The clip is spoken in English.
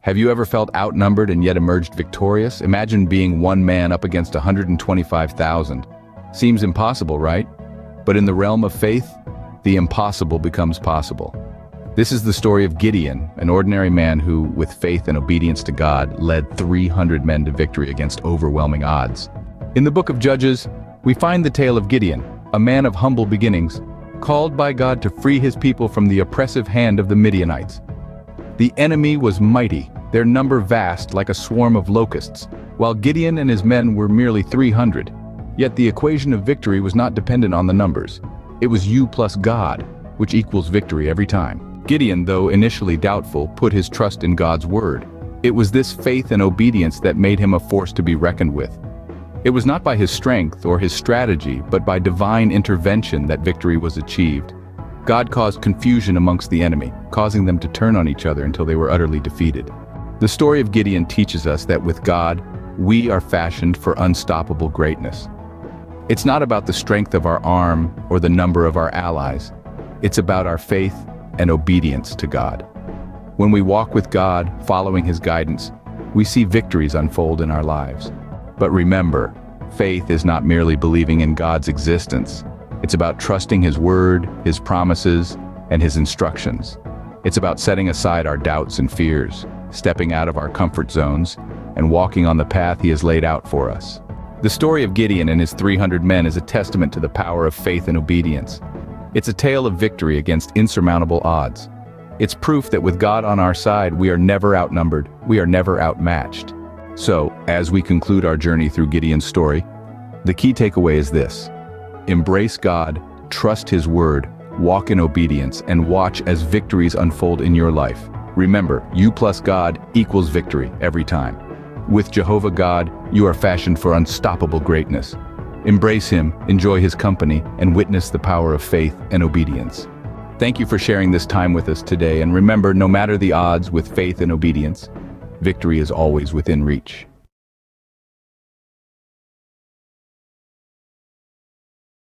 Have you ever felt outnumbered and yet emerged victorious? Imagine being one man up against 125,000. Seems impossible, right? But in the realm of faith, the impossible becomes possible. This is the story of Gideon, an ordinary man who, with faith and obedience to God, led 300 men to victory against overwhelming odds. In the book of Judges, we find the tale of Gideon, a man of humble beginnings, called by God to free his people from the oppressive hand of the Midianites. The enemy was mighty, their number vast like a swarm of locusts, while Gideon and his men were merely 300. Yet the equation of victory was not dependent on the numbers. It was you plus God, which equals victory every time. Gideon, though initially doubtful, put his trust in God's word. It was this faith and obedience that made him a force to be reckoned with. It was not by his strength or his strategy, but by divine intervention that victory was achieved. God caused confusion amongst the enemy, causing them to turn on each other until they were utterly defeated. The story of Gideon teaches us that with God, we are fashioned for unstoppable greatness. It's not about the strength of our arm or the number of our allies. It's about our faith and obedience to God. When we walk with God, following His guidance, we see victories unfold in our lives. But remember, faith is not merely believing in God's existence. It's about trusting His word, His promises, and His instructions. It's about setting aside our doubts and fears, stepping out of our comfort zones, and walking on the path He has laid out for us. The story of Gideon and his 300 men is a testament to the power of faith and obedience. It's a tale of victory against insurmountable odds. It's proof that with God on our side, we are never outnumbered, we are never outmatched. So, as we conclude our journey through Gideon's story, the key takeaway is this: embrace God, trust His word, walk in obedience, and watch as victories unfold in your life. Remember, you plus God equals victory every time. With Jehovah God, you are fashioned for unstoppable greatness. Embrace Him, enjoy His company, and witness the power of faith and obedience. Thank you for sharing this time with us today, and remember, no matter the odds, with faith and obedience, victory is always within reach.